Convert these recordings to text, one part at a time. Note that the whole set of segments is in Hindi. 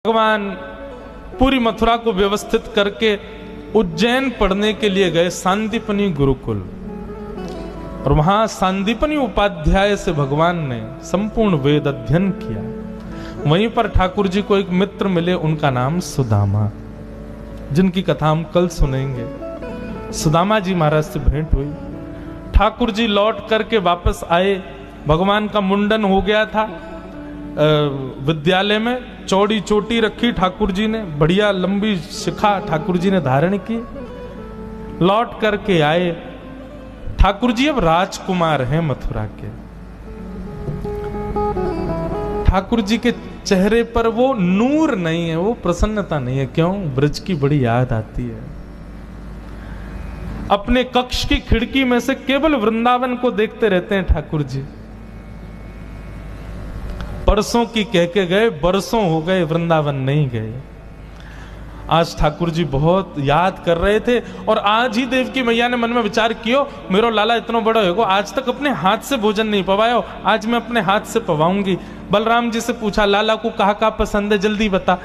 भगवान पूरी मथुरा को व्यवस्थित करके उज्जैन पढ़ने के लिए गए सांदीपनी गुरुकुल, और वहां सांदीपनी उपाध्याय से भगवान ने संपूर्ण वेद अध्ययन किया। वहीं पर ठाकुर जी को एक मित्र मिले, उनका नाम सुदामा, जिनकी कथा हम कल सुनेंगे। सुदामा जी महाराज से भेंट हुई। ठाकुर जी लौट करके वापस आए। भगवान का मुंडन हो गया था विद्यालय में, चौड़ी चोटी रखी ठाकुर जी ने, बढ़िया लंबी शिखा ठाकुर जी ने धारण की। लौट करके आए। ठाकुर जी अब राजकुमार हैं मथुरा के। ठाकुर जी के चेहरे पर वो नूर नहीं है, वो प्रसन्नता नहीं है। क्यों? ब्रज की बड़ी याद आती है। अपने कक्ष की खिड़की में से केवल वृंदावन को देखते रहते हैं ठाकुर जी। परसों की कह के गए, बरसों हो गए, वृंदावन नहीं गए। आज ठाकुर जी बहुत याद कर रहे थे, और आज ही देवकी मैया ने मन में विचार कियो, मेरो लाला इतना बड़ा होगा, आज तक अपने हाथ से भोजन नहीं पवाया, आज मैं अपने हाथ से पवाऊंगी। बलराम जी से पूछा, लाला को कहा का पसंद है, जल्दी बता।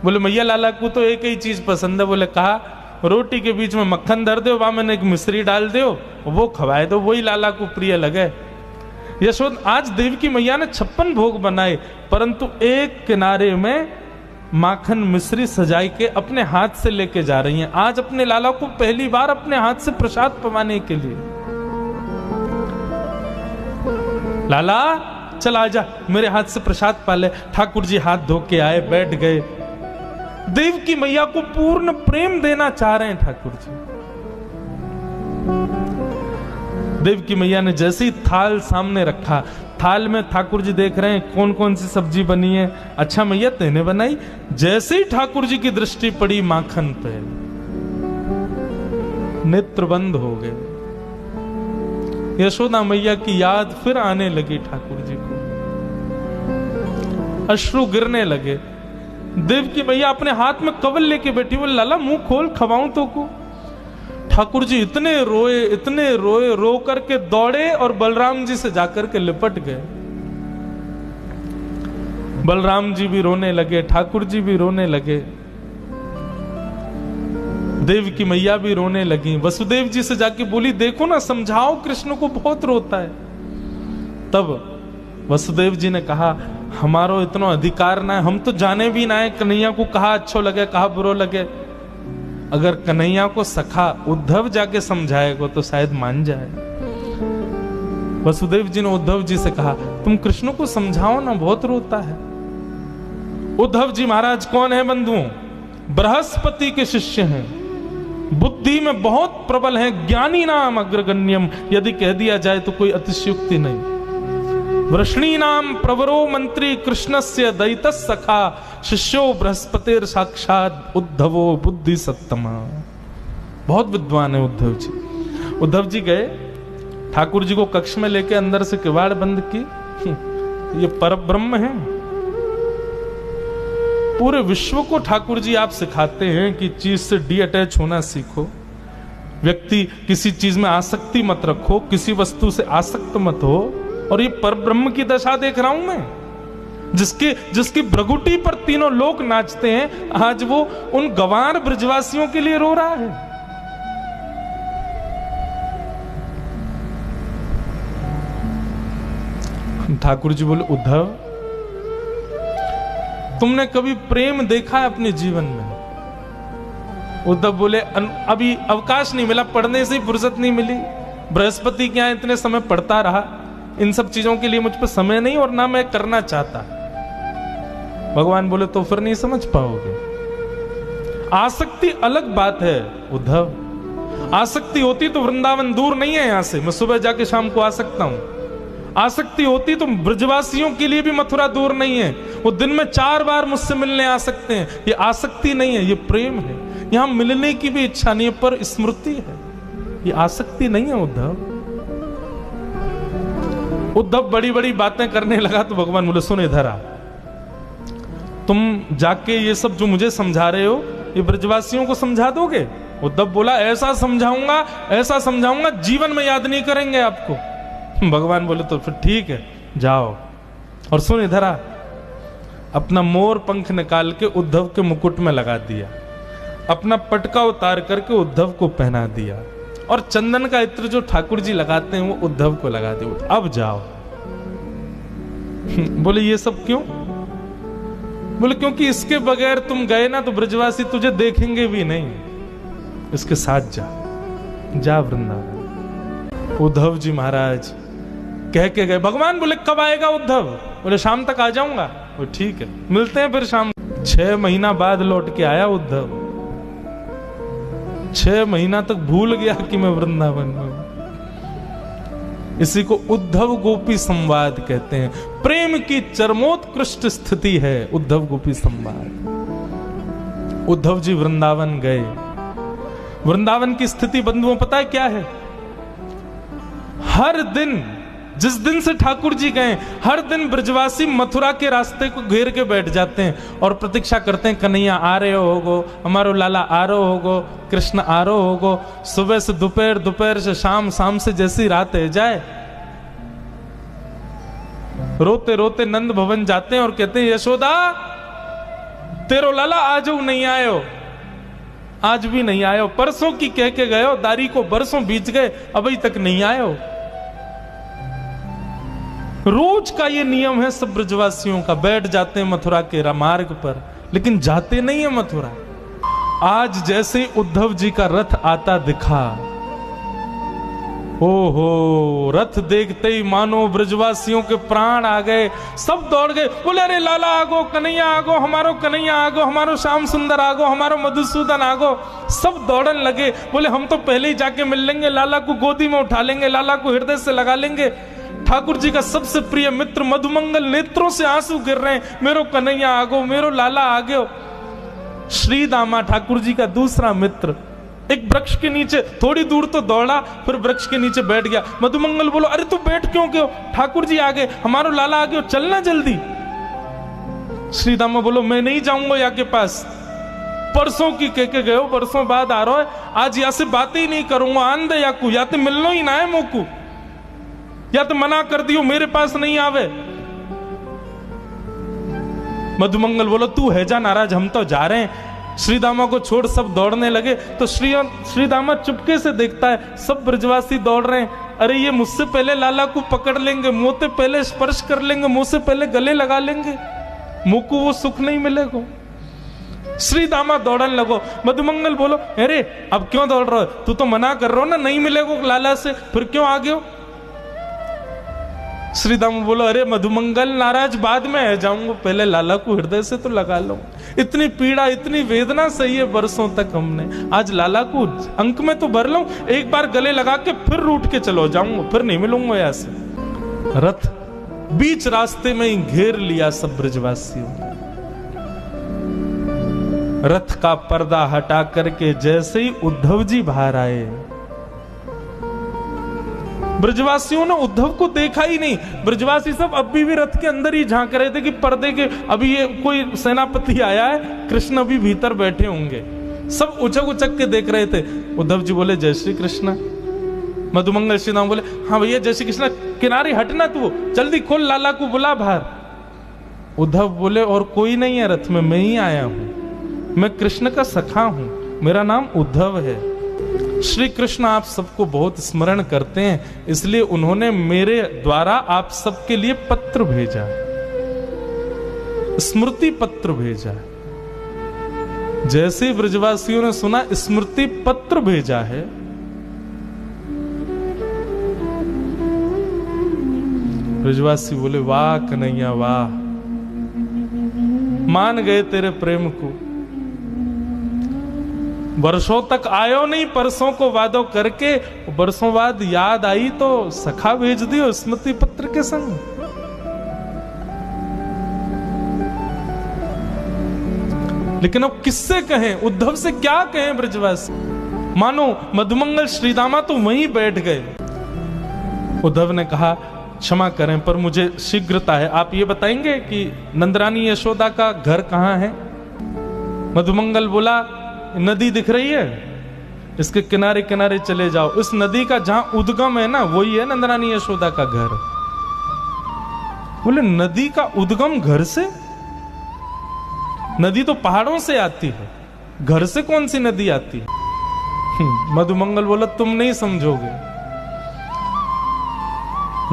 बोले मैया लाला को तो एक ही चीज पसंद है। बोले कहा, रोटी के बीच में मक्खन धर दो, वहां मैंने एक मिश्री डाल दो, वो खवाए दो, वही लाला को प्रिय लगे। यशोद आज देवकी मैया ने 56 भोग बनाए, परंतु एक किनारे में माखन मिश्री सजाई के अपने हाथ से लेके जा रही हैं। आज अपने लाला को पहली बार अपने हाथ से प्रसाद पवाने के लिए। लाला चल आजा, मेरे हाथ से प्रसाद पा ले। ठाकुर जी हाथ धो के आए, बैठ गए। देवकी मैया को पूर्ण प्रेम देना चाह रहे हैं ठाकुर जी। देवकी मैया ने जैसे ही थाल सामने रखा, थाल में ठाकुर जी देख रहे हैं कौन कौन सी सब्जी बनी है। अच्छा मैया तेने बनाई? जैसे ही ठाकुर जी की दृष्टि पड़ी माखन पे, नेत्र बंद हो गए। यशोदा मैया की याद फिर आने लगी ठाकुर जी को, अश्रु गिरने लगे। देवकी मैया अपने हाथ में कवल लेके बैठी, बोले लाला मुंह खोल, खवाऊं तो को। ठाकुर जी इतने रोए, रो करके दौड़े और बलराम जी से जाकर के लिपट गए। बलराम जी भी रोने लगे, ठाकुर जी भी रोने लगे, देव की मैया भी रोने लगी। वसुदेव जी से जाके बोली, देखो ना, समझाओ कृष्ण को, बहुत रोता है। तब वसुदेव जी ने कहा, हमारो इतना अधिकार ना है, हम तो जाने भी ना है कन्हैया को कहा अच्छो लगे कहा बुरो लगे। अगर कन्हैया को सखा उद्धव जाके समझाएगा तो शायद मान जाए। वसुदेव जी ने उद्धव जी से कहा, तुम कृष्ण को समझाओ ना, बहुत रोता है। उद्धव जी महाराज कौन है बंधुओं? बृहस्पति के शिष्य हैं, बुद्धि में बहुत प्रबल हैं, ज्ञानी नाम अग्रगण्यम, यदि कह दिया जाए तो कोई अतिशयोक्ति नहीं। वृष्णी नाम प्रवरो मंत्री कृष्णस्य दैतः सखा, शिष्यो बृहस्पतिर साक्षात उद्धवो बुद्धि सत्तमा। बहुत विद्वान है उद्धव जी। उद्धव जी गए, ठाकुर जी को कक्ष में लेके अंदर से किवाड़ बंद की। ये परब्रह्म है। पूरे विश्व को ठाकुर जी आप सिखाते हैं कि चीज से डी अटैच होना सीखो, व्यक्ति किसी चीज में आसक्ति मत रखो, किसी वस्तु से आसक्त मत हो। और ये परब्रह्म की दशा देख रहा हूं मैं, जिसकी भ्रगुटी पर तीनों लोग नाचते हैं, आज वो उन गंवार ब्रजवासियों के लिए रो रहा है। ठाकुर जी बोले, उद्धव तुमने कभी प्रेम देखा है अपने जीवन में? उद्धव बोले, अभी अवकाश नहीं मिला, पढ़ने से ही फुर्सत नहीं मिली। बृहस्पति के यहां इतने समय पढ़ता रहा, इन सब चीजों के लिए मुझ पर समय नहीं, और ना मैं करना चाहता। भगवान बोले, तो फिर नहीं समझ पाओगे। आसक्ति अलग बात है उद्धव। आसक्ति होती तो वृंदावन दूर नहीं है यहां से, मैं सुबह जाके शाम को आ सकता हूं। आसक्ति होती तो ब्रजवासियों के लिए भी मथुरा दूर नहीं है, वो दिन में 4 बार मुझसे मिलने आ सकते हैं। ये आसक्ति नहीं है, ये प्रेम है। यहां मिलने की भी इच्छा नहीं है, पर स्मृति है, ये आसक्ति नहीं है उद्धव। उद्धव बड़ी बड़ी बातें करने लगा तो भगवान बोले, सुन इधर आ, तुम जाके ये सब जो मुझे समझा रहे हो, ये ब्रजवासियों को समझा दोगे? उद्धव बोला, ऐसा समझाऊंगा जीवन में याद नहीं करेंगे आपको। भगवान बोले, तो फिर ठीक है, जाओ। और सुन इधर आ, अपना मोर पंख निकाल के उद्धव के मुकुट में लगा दिया, अपना पटका उतार करके उद्धव को पहना दिया, और चंदन का इत्र जो ठाकुर जी लगाते हैं वो उद्धव को लगा दिया। अब जाओ। बोले ये सब क्यों? बोले क्योंकि इसके बगैर तुम गए ना तो ब्रजवासी तुझे देखेंगे भी नहीं, इसके साथ जा वृंदावन। उद्धव जी महाराज कह के गए। भगवान बोले कब आएगा उद्धव? बोले शाम तक आ जाऊंगा। वो ठीक है, मिलते हैं फिर शाम। 6 महीना बाद लौट के आया उद्धव। 6 महीना तक भूल गया कि मैं वृंदावन में हूं। इसी को उद्धव गोपी संवाद कहते हैं। प्रेम की चरमोत्कृष्ट स्थिति है उद्धव गोपी संवाद। उद्धव जी वृंदावन गए। वृंदावन की स्थिति बंधुओं पता है क्या है? हर दिन, जिस दिन से ठाकुर जी गए, हर दिन ब्रजवासी मथुरा के रास्ते को घेर के बैठ जाते हैं और प्रतीक्षा करते हैं कन्हैया आ रहे होगो, हमारो लाला आ रहे होगो, कृष्ण आ रहे होगो। सुबह से दोपहर, दोपहर से शाम, शाम से जैसी रात है जाए। रोते रोते नंद भवन जाते हैं और कहते हैं यशोदा तेरो लाला आज नहीं आयो, आज भी नहीं आयो। परसों की कह के गए हो, दारी को बरसों बीत गए, अभी तक नहीं आयो। रोज का ये नियम है सब ब्रजवासियों का। बैठ जाते हैं मथुरा के मार्ग पर, लेकिन जाते नहीं है मथुरा। आज जैसे उद्धव जी का रथ आता दिखा, ओहो, रथ देखते ही मानो ब्रजवासियों के प्राण आ गए। सब दौड़ गए, बोले अरे लाला आगो, कन्हैया आगो, हमारो कन्हैया आगो, हमारो श्याम सुंदर आगो, हमारो मधुसूदन आगो। सब दौड़न लगे। बोले हम तो पहले ही जाके मिल लेंगे, लाला को गोदी में उठा लेंगे, लाला को हृदय से लगा लेंगे। ठाकुर जी का सबसे प्रिय मित्र मधुमंगल नेत्रों से आंसू गिर रहे हैं, मेरो कन्हैया आगो, मेरो लाला आगो। श्री दामा ठाकुर जी का दूसरा मित्र एक वृक्ष के नीचे थोड़ी दूर तो दौड़ा, फिर वृक्ष के नीचे बैठ गया। मधुमंगल बोलो अरे तू बैठ क्यों गयो? ठाकुर जी आ गए, हमारो लाला आ गयो, चलना जल्दी। श्री दामा बोलो मैं नहीं जाऊंगा यहाँ के पास, परसों की कह के गए, परसों बाद आ रहा है, आज यहाँ से बातें ही नहीं करूंगा। आन दे याकू, या तो मिलना ही ना है मोकू, या तो मना कर दियो, मेरे पास नहीं आवे। मधुमंगल बोलो तू है जा नाराज, हम तो जा रहे हैं। श्री दामा को छोड़ सब दौड़ने लगे तो श्री दामा चुपके से देखता है सब ब्रजवासी दौड़ रहे हैं। अरे ये मुझसे पहले लाला को पकड़ लेंगे, मुंह से पहले स्पर्श कर लेंगे, मुंह से पहले गले लगा लेंगे, मुंह को वो सुख नहीं मिलेगा। श्री दामा दौड़न लगो। मधुमंगल बोलो अरे अब क्यों दौड़ रहे हो? तू तो मना कर रहा हो ना, नहीं मिलेगा लाला से, फिर क्यों आ गए हो? श्री दामा बोलो अरे मधुमंगल नाराज बाद में है जाऊंगा, पहले लाला को हृदय से तो लगा लो। इतनी पीड़ा, इतनी वेदना सही है बरसों तक हमने, आज लाला को अंक में तो भर लूं, एक बार गले लगा के फिर रूठ के चलो जाऊंगा, फिर नहीं मिलूंगा ऐसे। रथ बीच रास्ते में ही घेर लिया सब ब्रजवासियों। रथ का पर्दा हटा करके जैसे ही उद्धव जी बाहर आए, ब्रजवासियों ने उद्धव को देखा ही नहीं। ब्रजवासी सब अभी भी रथ के अंदर ही झांक रहे थे कि पर्दे के अभी ये कोई सेनापति आया है, कृष्ण अभी भीतर बैठे होंगे। सब उचक उचक के देख रहे थे। उद्धव जी बोले जय श्री कृष्ण। मधुमंगल श्री राम बोले हाँ भैया जय श्री कृष्ण, किनारे हटना तू, जल्दी खोल, लाला को बुला बाहर। उद्धव बोले और कोई नहीं है रथ में, मैं ही आया हूं, मैं कृष्ण का सखा हूं, मेरा नाम उद्धव है। श्री कृष्ण आप सबको बहुत स्मरण करते हैं, इसलिए उन्होंने मेरे द्वारा आप सबके लिए पत्र भेजा, स्मृति पत्र भेजा। जैसे ब्रजवासियों ने सुना स्मृति पत्र भेजा है, ब्रजवासी बोले वाह कन्हैया वाह, मान गए तेरे प्रेम को। वर्षों तक आयो नहीं, परसों को वादो करके, वर्षों बाद याद आई तो सखा भेज दियो स्मृति पत्र के संग। लेकिन अब किससे कहें, उद्धव से क्या कहें ब्रजवासी? मानो मधुमंगल श्रीदामा तो वहीं बैठ गए। उद्धव ने कहा क्षमा करें पर मुझे शीघ्रता है, आप ये बताएंगे कि नंदरानी यशोदा का घर कहाँ है? मधुमंगल बोला नदी दिख रही है, इसके किनारे किनारे चले जाओ, इस नदी का जहां उद्गम है ना वही है नंदरानी यशोदा का घर। बोले नदी का उद्गम घर से? नदी तो पहाड़ों से आती है, घर से कौन सी नदी आती है? मधुमंगल बोला तुम नहीं समझोगे।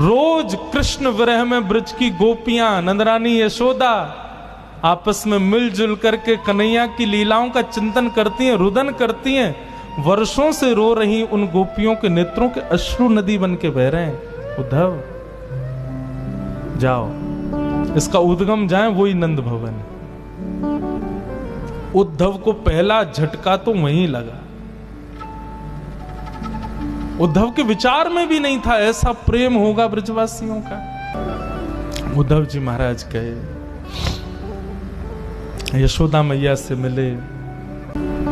रोज कृष्ण विरह में ब्रज की गोपियां नंदरानी यशोदा आपस में मिलजुल करके कन्हैया की लीलाओं का चिंतन करती हैं, रुदन करती हैं। वर्षों से रो रही उन गोपियों के नेत्रों के अश्रु नदी बन के बह रहे हैं। उद्धव जाओ, इसका उद्गम जाए वही नंद भवन। उद्धव को पहला झटका तो वहीं लगा। उद्धव के विचार में भी नहीं था ऐसा प्रेम होगा ब्रजवासियों का। उद्धव जी महाराज गए, यशोदा मैया से मिले।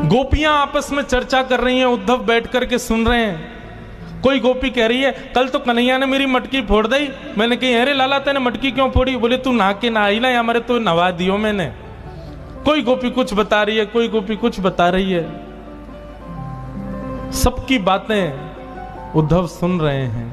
गोपियां आपस में चर्चा कर रही हैं, उद्धव बैठ करके सुन रहे हैं। कोई गोपी कह रही है कल तो कन्हैया ने मेरी मटकी फोड़ दी। मैंने कही अरे लाला तेने मटकी क्यों फोड़ी? बोले तू नहा के ना आई ना, हमारे तो नवा दियो मैंने। कोई गोपी कुछ बता रही है, कोई गोपी कुछ बता रही है। सबकी बातें उद्धव सुन रहे हैं।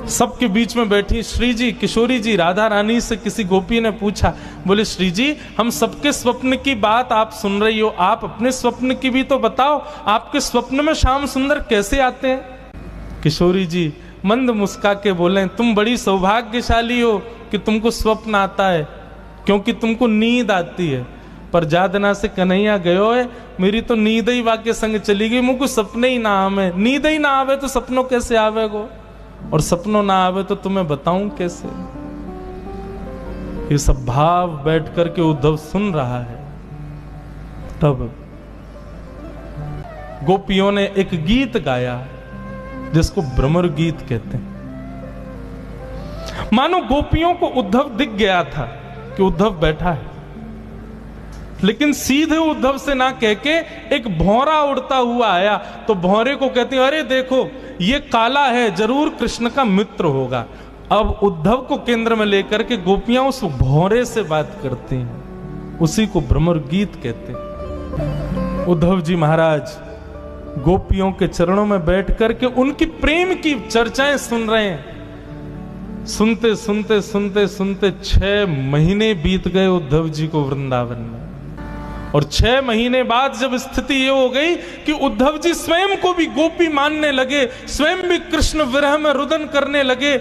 सबके बीच में बैठी श्री जी, किशोरी जी, राधा रानी से किसी गोपी ने पूछा, बोले श्री जी हम सबके स्वप्न की बात आप सुन रही हो, आप अपने स्वप्न की भी तो बताओ, आपके स्वप्न में श्याम सुंदर कैसे आते हैं? किशोरी जी मंद मुस्का के बोले तुम बड़ी सौभाग्यशाली हो कि तुमको स्वप्न आता है, क्योंकि तुमको नींद आती है। पर जादना से कन्हैया गयो है, मेरी तो नींद ही वाके संग चली गई, मुझको सपने ही ना आवे। नींद ही ना आवे तो सपनों कैसे आवेगो, और सपनों ना आवे तो तुम्हें बताऊं कैसे? ये सब भाव बैठ करके उद्धव सुन रहा है। तब गोपियों ने एक गीत गाया जिसको भ्रमर गीत कहते हैं। मानो गोपियों को उद्धव दिख गया था कि उद्धव बैठा है, लेकिन सीधे उद्धव से ना कह के एक भौरा उड़ता हुआ आया। तो भौरे को कहते हैं अरे देखो ये काला है, जरूर कृष्ण का मित्र होगा। अब उद्धव को केंद्र में लेकर के गोपियां उस भौरे से बात करती हैं, उसी को भ्रमर गीत कहते हैं। उद्धव जी महाराज गोपियों के चरणों में बैठ करके उनकी प्रेम की चर्चाएं सुन रहे हैं। सुनते सुनते सुनते सुनते 6 महीने बीत गए उद्धव जी को वृंदावन में। और 6 महीने बाद जब स्थिति ये हो गई कि उद्धव जी स्वयं को भी गोपी मानने लगे, स्वयं भी कृष्ण विरह में रुदन करने लगे,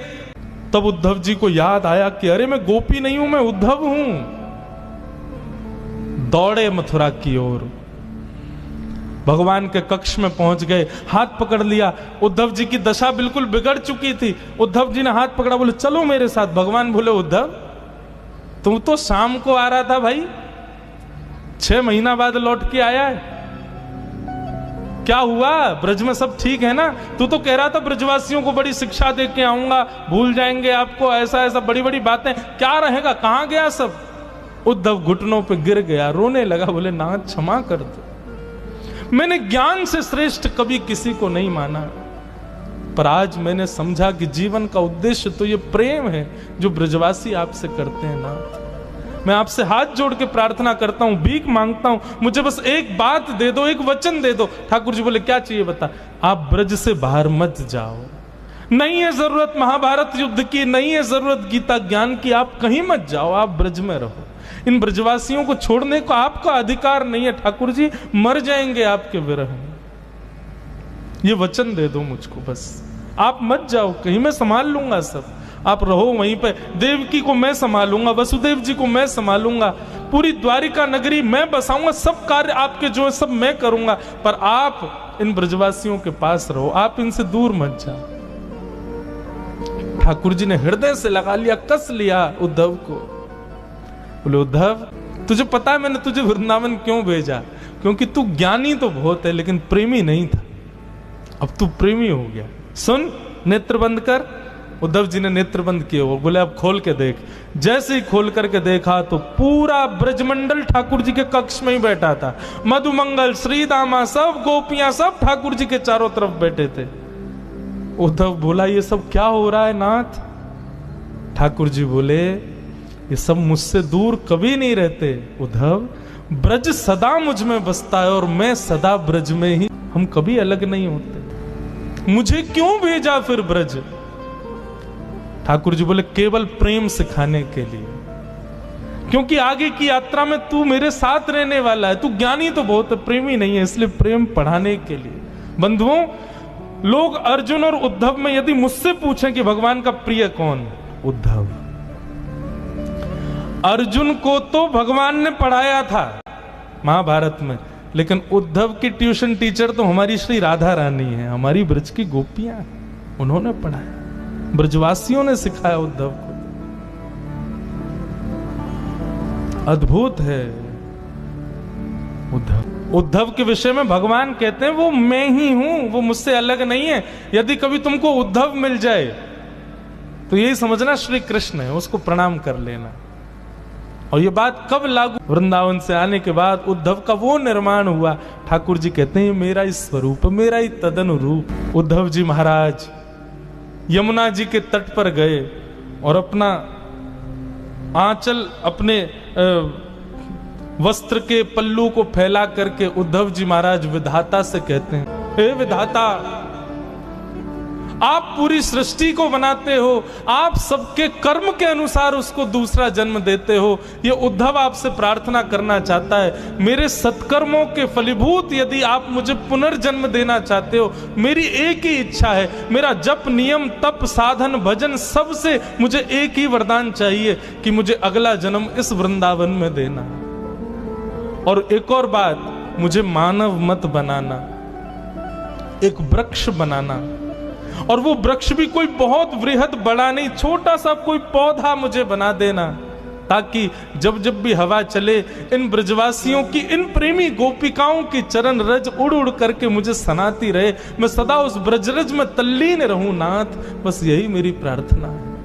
तब उद्धव जी को याद आया कि अरे मैं गोपी नहीं हूं, मैं उद्धव हूं। दौड़े मथुरा की ओर, भगवान के कक्ष में पहुंच गए, हाथ पकड़ लिया। उद्धव जी की दशा बिल्कुल बिगड़ चुकी थी। उद्धव जी ने हाथ पकड़ा, बोले चलो मेरे साथ। भगवान बोले उद्धव तुम तो शाम को आ रहा था भाई, 6 महीना बाद लौट के आया है, क्या हुआ? ब्रज में सब ठीक है ना? तू तो कह रहा था ब्रजवासियों को बड़ी शिक्षा दे के आऊंगा, भूल जाएंगे आपको, ऐसा ऐसा बड़ी बड़ी बातें, क्या रहेगा? कहां गया सब? उद्धव घुटनों पे गिर गया, रोने लगा, बोले नाथ क्षमा कर दो, मैंने ज्ञान से श्रेष्ठ कभी किसी को नहीं माना, पर आज मैंने समझा कि जीवन का उद्देश्य तो ये प्रेम है जो ब्रजवासी आपसे करते हैं नाथ। मैं आपसे हाथ जोड़ के प्रार्थना करता हूं, भीख मांगता हूं, मुझे बस एक बात दे दो, एक वचन दे दो। ठाकुर जी बोले क्या चाहिए बता? आप ब्रज से बाहर मत जाओ, नहीं है जरूरत महाभारत युद्ध की, नहीं है जरूरत गीता ज्ञान की, आप कहीं मत जाओ, आप ब्रज में रहो। इन ब्रजवासियों को छोड़ने का आपका अधिकार नहीं है ठाकुर जी, मर जाएंगे आपके विरह में। ये वचन दे दो मुझको, बस आप मत जाओ कहीं, मैं संभाल लूंगा सब, आप रहो वहीं पे। देवकी को मैं संभालूंगा, वसुदेव जी को मैं संभालूंगा, पूरी द्वारिका नगरी मैं बसाऊंगा, सब कार्य आपके जो है सब मैं करूंगा, पर आप इन ब्रजवासियों के पास रहो, आप इनसे दूर मत जाओ। ठाकुर जी ने हृदय से लगा लिया, कस लिया उद्धव को। बोले उद्धव तुझे पता है मैंने तुझे वृंदावन क्यों भेजा? क्योंकि तू ज्ञानी तो बहुत है लेकिन प्रेमी नहीं था, अब तू प्रेमी हो गया। सुन, नेत्र बंद कर। उद्धव जी ने नेत्र बंद किए, वो बोले अब खोल के देख। जैसे ही खोल करके देखा तो पूरा ब्रजमंडल ठाकुर जी के कक्ष में ही बैठा था। मधुमंगल, श्रीदामा, सब गोपियां सब ठाकुर जी के चारों तरफ बैठे थे। उद्धव बोला ये सब क्या हो रहा है नाथ? ठाकुर जी बोले ये सब मुझसे दूर कभी नहीं रहते उद्धव, ब्रज सदा मुझ में बसता है और मैं सदा ब्रज में ही, हम कभी अलग नहीं होते। मुझे क्यों भेजा फिर ब्रज? ठाकुर जी बोले केवल प्रेम सिखाने के लिए। क्योंकि आगे की यात्रा में तू मेरे साथ रहने वाला है। तू ज्ञानी तो बहुत है, प्रेमी नहीं है, इसलिए प्रेम पढ़ाने के लिए। बंधुओं, लोग अर्जुन और उद्धव में यदि मुझसे पूछें कि भगवान का प्रिय कौन, उद्धव। अर्जुन को तो भगवान ने पढ़ाया था महाभारत में, लेकिन उद्धव की ट्यूशन टीचर तो हमारी श्री राधा रानी है, हमारी ब्रज की गोपियां, उन्होंने पढ़ाया, ब्रजवासियों ने सिखाया उद्धव को। अद्भुत है उद्धव। उद्धव के विषय में भगवान कहते हैं वो मैं ही हूं, वो मुझसे अलग नहीं है। यदि कभी तुमको उद्धव मिल जाए तो यही समझना श्री कृष्ण है, उसको प्रणाम कर लेना। और ये बात कब लागू? वृंदावन से आने के बाद उद्धव का वो निर्माण हुआ। ठाकुर जी कहते हैं ये मेरा ही स्वरूप, मेरा ही तदनुरूप। उद्धव जी महाराज यमुना जी के तट पर गए और अपना आंचल, अपने वस्त्र के पल्लू को फैला करके उद्धव जी महाराज विधाता से कहते हैं, हे विधाता, आप पूरी सृष्टि को बनाते हो, आप सबके कर्म के अनुसार उसको दूसरा जन्म देते हो। ये उद्धव आपसे प्रार्थना करना चाहता है, मेरे सत्कर्मों के फलीभूत यदि आप मुझे पुनर्जन्म देना चाहते हो, मेरी एक ही इच्छा है, मेरा जप, नियम, तप, साधन, भजन, सबसे मुझे एक ही वरदान चाहिए कि मुझे अगला जन्म इस वृंदावन में देना। और एक और बात, मुझे मानव मत बनाना, एक वृक्ष बनाना। और वो वृक्ष भी कोई बहुत वृहद बड़ा नहीं, छोटा सा कोई पौधा मुझे बना देना, ताकि जब जब भी हवा चले इन ब्रजवासियों की, इन प्रेमी गोपिकाओं की चरण रज उड़ उड़ करके मुझे सनाती रहे, मैं सदा उस ब्रजरज में तल्लीन रहूं नाथ। बस यही मेरी प्रार्थना है।